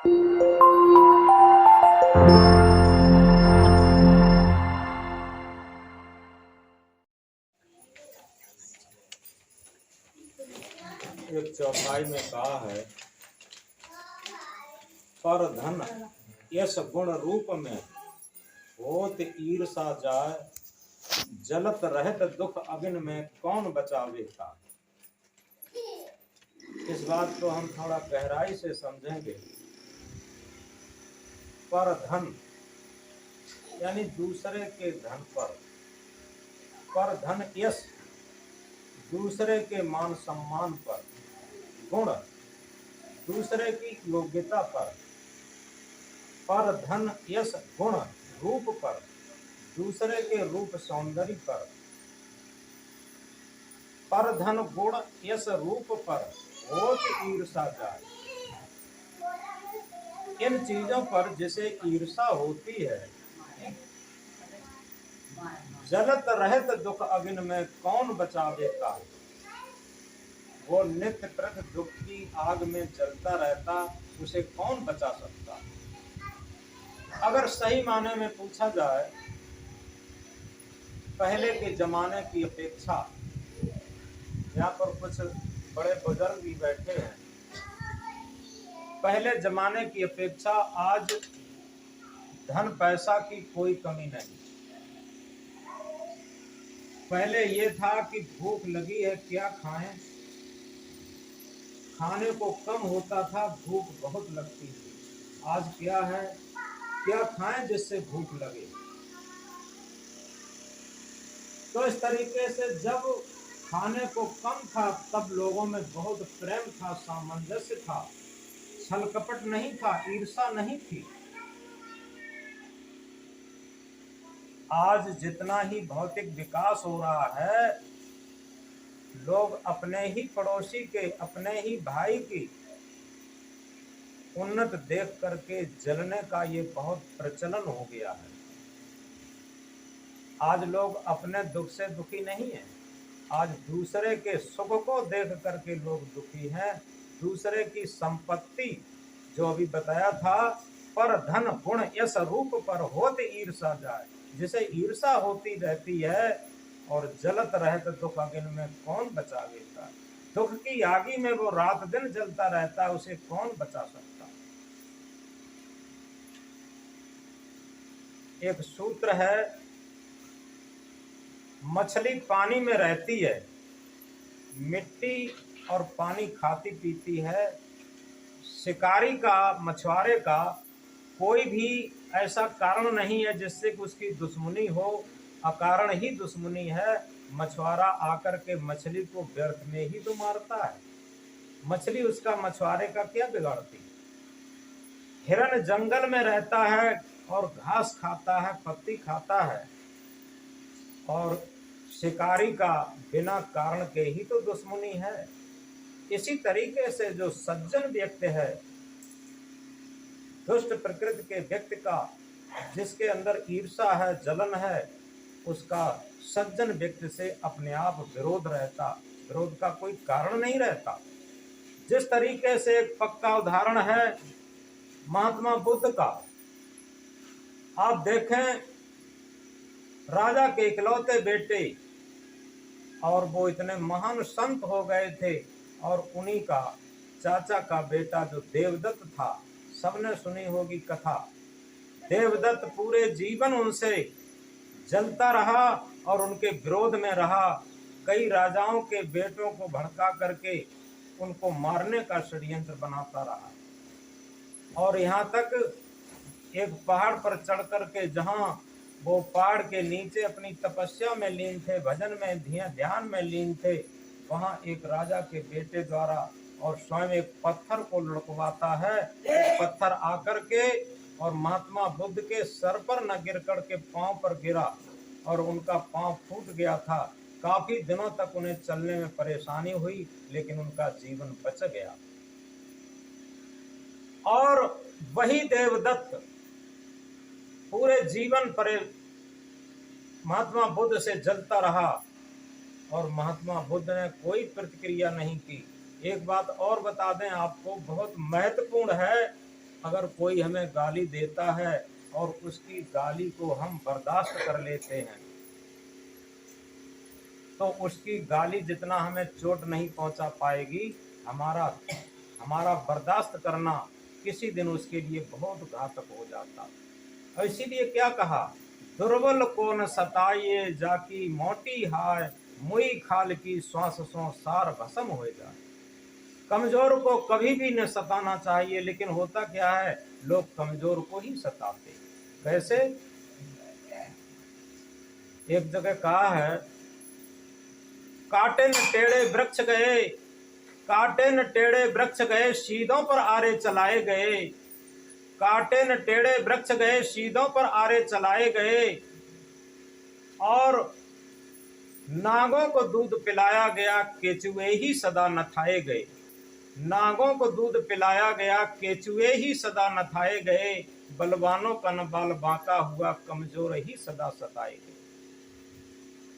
एक चौपाई में कहा है, पर धन यश गुण रूप में होत ईर्षा जाय, जलत रहत दुख अगिन में कौन बचावे का। इस बात को हम थोड़ा गहराई से समझेंगे। पर धन यानी दूसरे के धन पर धन यश दूसरे के मान सम्मान पर, गुण दूसरे की योग्यता पर धन यश गुण रूप पर, दूसरे के रूप सौंदर्य पर धन गुण यश रूप पर होत ईर्षा जाय। इन चीजों पर जिसे ईर्षा होती है, जलत रहत दुख अगिन में कौन बचावे का। वो नित्य प्रति दुख की आग में जलता रहता, उसे कौन बचा सकता। अगर सही माने में पूछा जाए, पहले के जमाने की अपेक्षा, यहाँ पर कुछ बड़े बुजुर्ग भी बैठे हैं, पहले जमाने की अपेक्षा आज धन पैसा की कोई कमी नहीं। पहले ये था कि भूख लगी है क्या खाएं, खाने को कम होता था, भूख बहुत लगती थी। आज क्या है, क्या खाएं जिससे भूख लगे। तो इस तरीके से जब खाने को कम था तब लोगों में बहुत प्रेम था, सामंजस्य था, छल कपट नहीं था, ईर्षा नहीं थी। आज जितना ही भौतिक विकास हो रहा है, लोग अपने ही पड़ोसी के, अपने ही भाई की उन्नत देख करके जलने का ये बहुत प्रचलन हो गया है। आज लोग अपने दुख से दुखी नहीं है, आज दूसरे के सुख को देख करके लोग दुखी हैं। दूसरे की संपत्ति, जो अभी बताया था, पर धन गुण यश रूप पर होत ईर्षा जाए, जिसे ईर्षा होती रहती है और जलत रहत दुख अगिन में कौन बचावेगा। दुख की आगी में वो रात दिन जलता रहता है, उसे कौन बचा सकता। एक सूत्र है, मछली पानी में रहती है, मिट्टी और पानी खाती पीती है। शिकारी का, मछुआरे का कोई भी ऐसा कारण नहीं है जिससे कि उसकी दुश्मनी हो, अकारण ही दुश्मनी है। मछुआरा आकर के मछली को व्यर्थ में ही तो मारता है, मछली उसका मछुआरे का क्या बिगाड़ती। हिरण जंगल में रहता है और घास खाता है, पत्ती खाता है, और शिकारी का बिना कारण के ही तो दुश्मनी है। इसी तरीके से जो सज्जन व्यक्ति है, दुष्ट प्रकृति के व्यक्ति का, जिसके अंदर ईर्षा है, जलन है, उसका सज्जन व्यक्ति से अपने आप विरोध रहता, विरोध का कोई कारण नहीं रहता। जिस तरीके से एक पक्का उदाहरण है महात्मा बुद्ध का। आप देखें, राजा के इकलौते बेटे, और वो इतने महान संत हो गए थे, और उन्हीं का चाचा का बेटा जो देवदत्त था, सबने सुनी होगी कथा। देवदत्त पूरे जीवन उनसे जलता रहा और उनके विरोध में रहा। कई राजाओं के बेटों को भड़का करके उनको मारने का षड्यंत्र बनाता रहा, और यहाँ तक एक पहाड़ पर चढ़ करके, जहाँ वो पहाड़ के नीचे अपनी तपस्या में लीन थे, भजन में, ध्यान में लीन थे, वहाँ एक राजा के बेटे द्वारा और स्वयं एक पत्थर को लुढ़कवाता है। पत्थर आकर के और महात्मा बुद्ध के सर पर न गिर कर के पांव पर गिरा, और उनका पांव फूट गया था। काफी दिनों तक उन्हें चलने में परेशानी हुई, लेकिन उनका जीवन बच गया। और वही देवदत्त पूरे जीवन पर महात्मा बुद्ध से जलता रहा, और महात्मा बुद्ध ने कोई प्रतिक्रिया नहीं की। एक बात और बता दें आपको, बहुत महत्वपूर्ण है। अगर कोई हमें गाली देता है और उसकी गाली को हम बर्दाश्त कर लेते हैं, तो उसकी गाली जितना हमें चोट नहीं पहुंचा पाएगी, हमारा हमारा बर्दाश्त करना किसी दिन उसके लिए बहुत घातक हो जाता। और इसीलिए क्या कहा, दुर्बल को न सताइए जाकी मोटी हाय, मुई खाल की श्वास सो सार भस्म हो जाए। कमजोर को कभी भी न सताना चाहिए, लेकिन होता क्या है, लोग कमजोर को ही सताते। कैसे? एक जगह कहा है, काटे न टेढ़े वृक्ष गए, काटे न टेढ़े वृक्ष गए, सीधों पर आरे चलाए गए। काटे न टेढ़े वृक्ष गए, सीधों पर आरे चलाए गए। और नागों को दूध पिलाया गया, केचुए ही सदा नथाए गए। नागों को दूध पिलाया गया, केचुए ही सदा नथाए गए। बलवानों का न बाल बांका हुआ, कमजोर ही सदा सताए गए।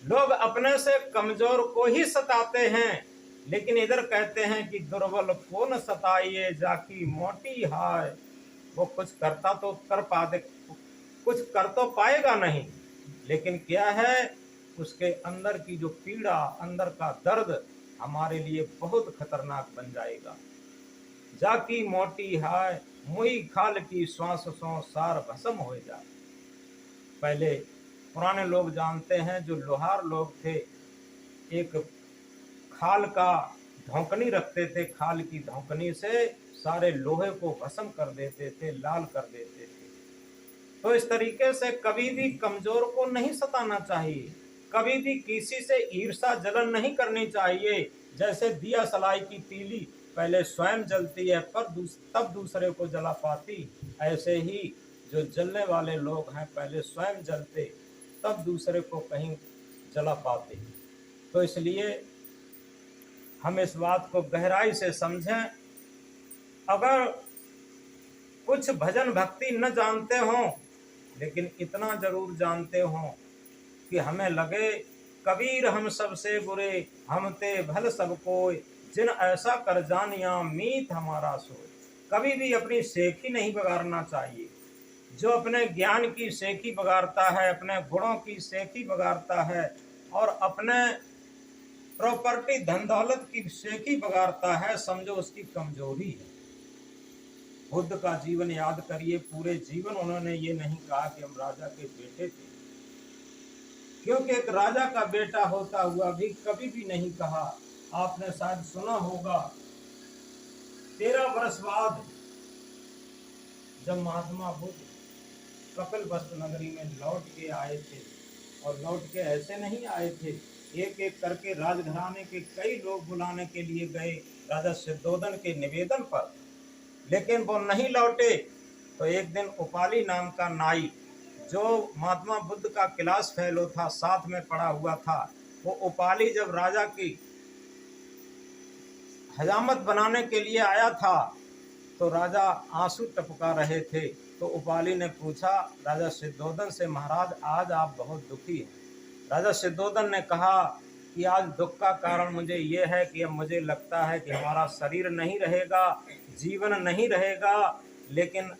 लोग अपने से कमजोर को ही सताते हैं, लेकिन इधर कहते हैं कि दुर्बल को न सताइए जाकी मोटी हाय। वो कुछ करता तो कर पाते, कुछ कर तो पाएगा नहीं, लेकिन क्या है, उसके अंदर की जो पीड़ा, अंदर का दर्द हमारे लिए बहुत खतरनाक बन जाएगा। जाकी मोटी हाय, मुई खाल की श्वास सो सार भस्म हो जाए। पहले पुराने लोग जानते हैं, जो लोहार लोग थे, एक खाल का धौंकनी रखते थे, खाल की धौंकनी से सारे लोहे को भस्म कर देते थे, लाल कर देते थे। तो इस तरीके से कभी भी कमजोर को नहीं सताना चाहिए, कभी भी किसी से ईर्ष्या जलन नहीं करनी चाहिए। जैसे दिया सलाई की तीली पहले स्वयं जलती है पर तब दूसरे को जला पाती, ऐसे ही जो जलने वाले लोग हैं पहले स्वयं जलते तब दूसरे को कहीं जला पाते। तो इसलिए हम इस बात को गहराई से समझें। अगर कुछ भजन भक्ति न जानते हों, लेकिन इतना जरूर जानते हों कि हमें लगे, कबीर हम सबसे बुरे, हम ते भल सब कोय, जिन ऐसा कर जानिया मीत हमारा सोय। कभी भी अपनी सेखी नहीं बगाड़ना चाहिए। जो अपने ज्ञान की सेखी बगाड़ता है, अपने गुणों की सेखी बगाड़ता है और अपने प्रॉपर्टी धन दौलत की सेखी बगाड़ता है, समझो उसकी कमजोरी है। बुद्ध का जीवन याद करिए, पूरे जीवन उन्होंने ये नहीं कहा कि हम राजा के बेटे थे, क्योंकि एक राजा का बेटा होता हुआ भी कभी भी नहीं कहा। आपने शायद सुना होगा, 13 वर्ष बाद जब महात्मा बुद्ध कपिलवस्तु नगरी में लौट के आए थे, और लौट के ऐसे नहीं आए थे, एक एक करके राजघराने के कई लोग बुलाने के लिए गए राजा सिद्धोधन के निवेदन पर, लेकिन वो नहीं लौटे। तो एक दिन उपाली नाम का नाई, जो महात्मा बुद्ध का क्लास फेलो था, साथ में पढ़ा हुआ था, वो उपाली जब राजा की हजामत बनाने के लिए आया था, तो राजा आंसू टपका रहे थे। तो उपाली ने पूछा राजा सिद्धोधन से, महाराज आज आप बहुत दुखी हैं। राजा सिद्धोधन ने कहा कि आज दुख का कारण मुझे ये है कि अब मुझे लगता है कि हमारा शरीर नहीं रहेगा, जीवन नहीं रहेगा, लेकिन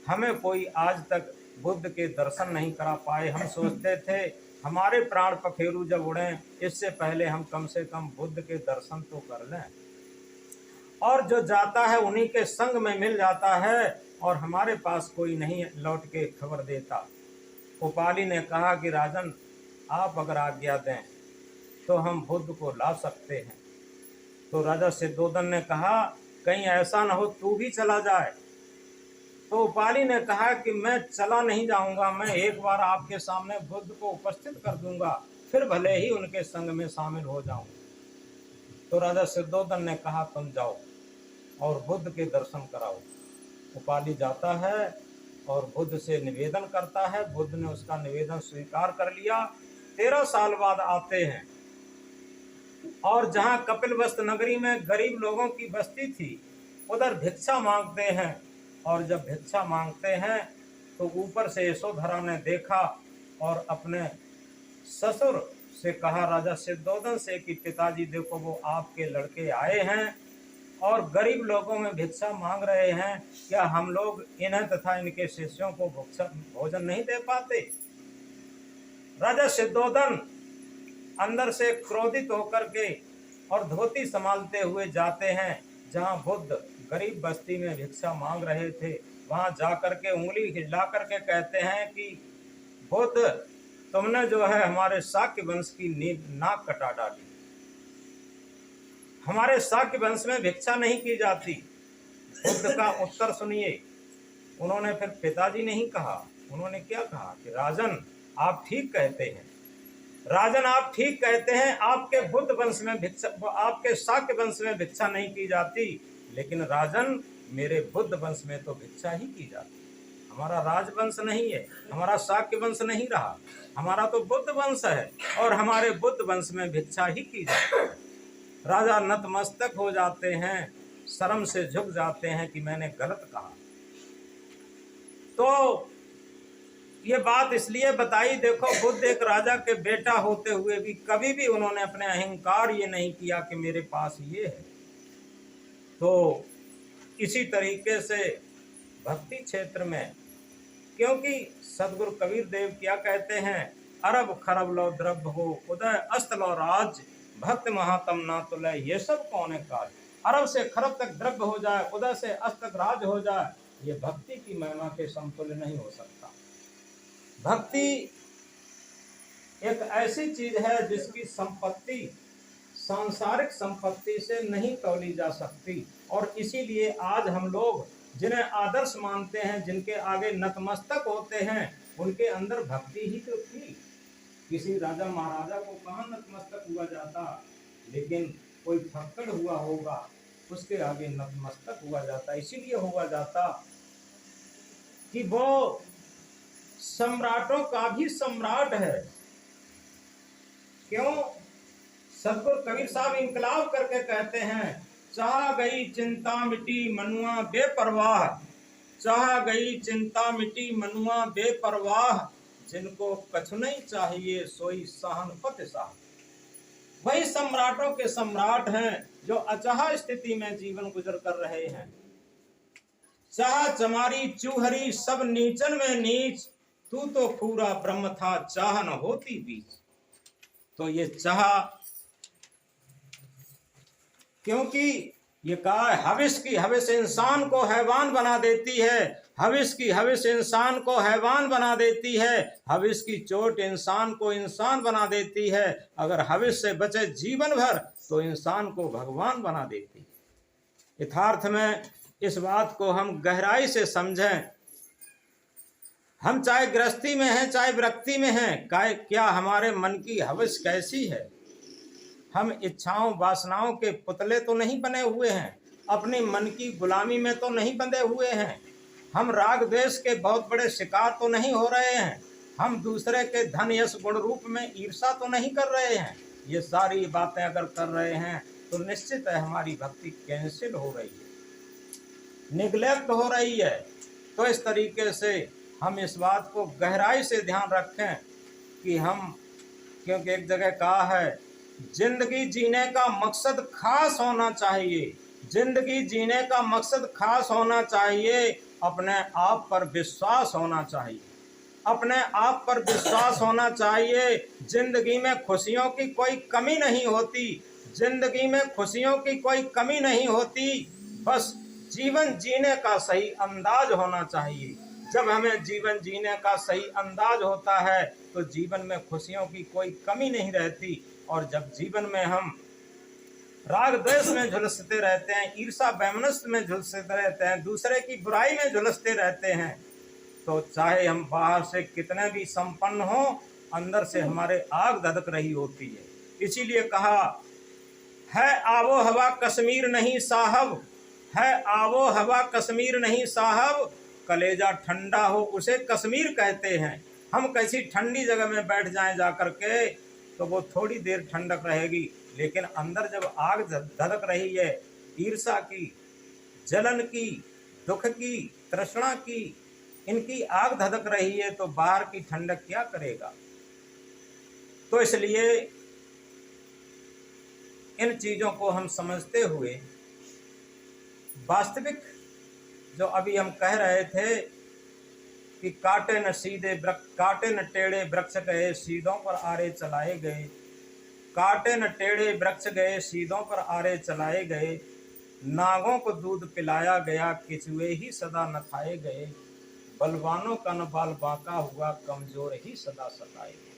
हमें कोई आज तक बुद्ध के दर्शन नहीं करा पाए। हम सोचते थे हमारे प्राण पखेरु जब उड़ें, इससे पहले हम कम से कम बुद्ध के दर्शन तो कर लें। और जो जाता है उन्हीं के संग में मिल जाता है, और हमारे पास कोई नहीं लौट के खबर देता। उपाली ने कहा कि राजन, आप अगर आज्ञा दें तो हम बुद्ध को ला सकते हैं। तो राजा सिद्धोधन ने कहा, कहीं ऐसा न हो तू भी चला जाए। तो उपाली ने कहा कि मैं चला नहीं जाऊंगा, मैं एक बार आपके सामने बुद्ध को उपस्थित कर दूंगा, फिर भले ही उनके संग में शामिल हो जाऊं। तो राजा सिद्धोधन ने कहा, तुम जाओ और बुद्ध के दर्शन कराओ। उपाली जाता है और बुद्ध से निवेदन करता है। बुद्ध ने उसका निवेदन स्वीकार कर लिया। 13 साल बाद आते हैं, और जहां कपिलवस्तु नगरी में गरीब लोगों की बस्ती थी, उधर भिक्षा मांगते हैं। और जब भिक्षा मांगते हैं तो ऊपर से यशोधरा ने देखा और अपने ससुर से कहा, राजा सिद्धोधन से, कि पिताजी देखो वो आपके लड़के आए हैं और गरीब लोगों में भिक्षा मांग रहे हैं। क्या हम लोग इन्हें तथा इनके शिष्यों को भोजन नहीं दे पाते? राजा सिद्धोधन अंदर से क्रोधित होकर के और धोती संभालते हुए जाते हैं जहां बुद्ध गरीब बस्ती में भिक्षा मांग रहे थे। वहां जाकर के उंगली हिला करके कहते हैं कि बुद्ध, तुमने जो है हमारे शाक्य वंश की नाक कटा डाली। हमारे शाक्य वंश में भिक्षा नहीं की जाती। बुद्ध का उत्तर सुनिए। उन्होंने फिर पिताजी नहीं कहा, उन्होंने क्या कहा कि राजन आप ठीक कहते हैं, राजन आप ठीक कहते हैं, आपके बुद्ध वंश में भिक्षा, आपके शाक्य वंश में भिक्षा नहीं की जाती, लेकिन राजन मेरे बुद्ध वंश में तो भिक्षा ही की जाती। हमारा राजवंश नहीं है, हमारा शाक्य वंश नहीं रहा, हमारा तो बुद्ध वंश है और हमारे बुद्ध वंश में भिक्षा ही की जाती है। राजा नतमस्तक हो जाते हैं, शर्म से झुक जाते हैं कि मैंने गलत कहा। तो ये बात इसलिए बताई, देखो बुद्ध एक राजा के बेटा होते हुए भी कभी भी उन्होंने अपने अहंकार ये नहीं किया कि मेरे पास ये है। तो इसी तरीके से भक्ति क्षेत्र में, क्योंकि सदगुरु कबीर देव क्या कहते हैं, अरब खरब लो द्रव्य हो उदय अस्त लो राज, भक्त महात्म ना तुलय ये सब कौन है काज। अरब से खरब तक द्रव्य हो जाए, उदय से अस्त तक राज हो जाए, ये भक्ति की महिमा के समतुल्य नहीं हो सकता। भक्ति एक ऐसी चीज है जिसकी संपत्ति सांसारिक संपत्ति से नहीं तौली जा सकती। और इसीलिए आज हम लोग जिन्हें आदर्श मानते हैं, जिनके आगे नतमस्तक होते हैं, उनके अंदर भक्ति ही तो थी। किसी राजा महाराजा को कहाँ नतमस्तक हुआ जाता, लेकिन कोई फक्कड़ हुआ होगा उसके आगे नतमस्तक हुआ जाता। इसीलिए हुआ जाता कि वो सम्राटों का भी सम्राट है। क्यों? सदगुरु कबीर साहब इंकलाब करके कहते हैं, चाह गई चिंता मिटी मनुआ बेपरवाह, चाह गई चिंता मिटी मनुआ बेपरवाह, जिनको कछु नहीं चाहिए सोई सहन पत साह। वही सम्राटों के सम्राट हैं जो अचाह स्थिति में जीवन गुजर कर रहे हैं। चाह चमारी चूहरी सब नीचन में नीच, तू तो पूरा ब्रह्म था चाह न होती बीच। तो ये चाह, क्योंकि ये कहा है हविस की हविस इंसान को हैवान बना देती है, हविस की हविस इंसान को हैवान बना देती है, हविस की चोट इंसान को इंसान बना देती है, अगर हविस से बचे जीवन भर तो इंसान को भगवान बना देती है। यथार्थ में इस बात को हम गहराई से समझें। हम चाहे गृहस्थी में हैं चाहे विरक्ति में हैं, क्या हमारे मन की हविस कैसी है? हम इच्छाओं वासनाओं के पुतले तो नहीं बने हुए हैं, अपने मन की गुलामी में तो नहीं बंधे हुए हैं, हम राग द्वेष के बहुत बड़े शिकार तो नहीं हो रहे हैं, हम दूसरे के धन यश गुण रूप में ईर्षा तो नहीं कर रहे हैं। ये सारी बातें अगर कर रहे हैं तो निश्चित है हमारी भक्ति कैंसिल हो रही है, निगलेक्ट हो रही है। तो इस तरीके से हम इस बात को गहराई से ध्यान रखें कि हम, क्योंकि एक जगह कहा है जिंदगी जीने का मकसद खास होना चाहिए, जिंदगी जीने का मकसद खास होना चाहिए, अपने आप पर विश्वास होना चाहिए, अपने आप पर विश्वास होना चाहिए। जिंदगी में खुशियों की कोई कमी नहीं होती, जिंदगी में खुशियों की कोई कमी नहीं होती, बस जीवन जीने का सही अंदाज होना चाहिए। जब हमें जीवन जीने का सही अंदाज होता है तो जीवन में खुशियों की कोई कमी नहीं रहती। और जब जीवन में हम राग द्वेष में झुलसते रहते हैं, ईर्षा वैमनस्य में झुलसते रहते हैं, दूसरे की बुराई में झुलसते रहते हैं, तो चाहे हम बाहर से कितने भी संपन्न हों, अंदर से हमारे आग धधक रही होती है। इसीलिए कहा है आवो हवा कश्मीर नहीं साहब, है आवो हवा कश्मीर नहीं साहब, कलेजा ठंडा हो उसे कश्मीर कहते हैं। हम कैसी ठंडी जगह में बैठ जाएं जाकर के तो वो थोड़ी देर ठंडक रहेगी, लेकिन अंदर जब आग धधक रही है, ईर्षा की, जलन की, दुख की, तृष्णा की, इनकी आग धधक रही है, तो बाहर की ठंडक क्या करेगा। तो इसलिए इन चीज़ों को हम समझते हुए वास्तविक जो अभी हम कह रहे थे कि काटे न टेढ़े वृक्ष गए सीधों पर आरे चलाए गए, काटे न टेढ़े वृक्ष गए सीधों पर आरे चलाए गए, नागों को दूध पिलाया गया किचुए ही सदा न खाए गए, बलवानों का न बाल बांका हुआ कमजोर ही सदा सताए गए।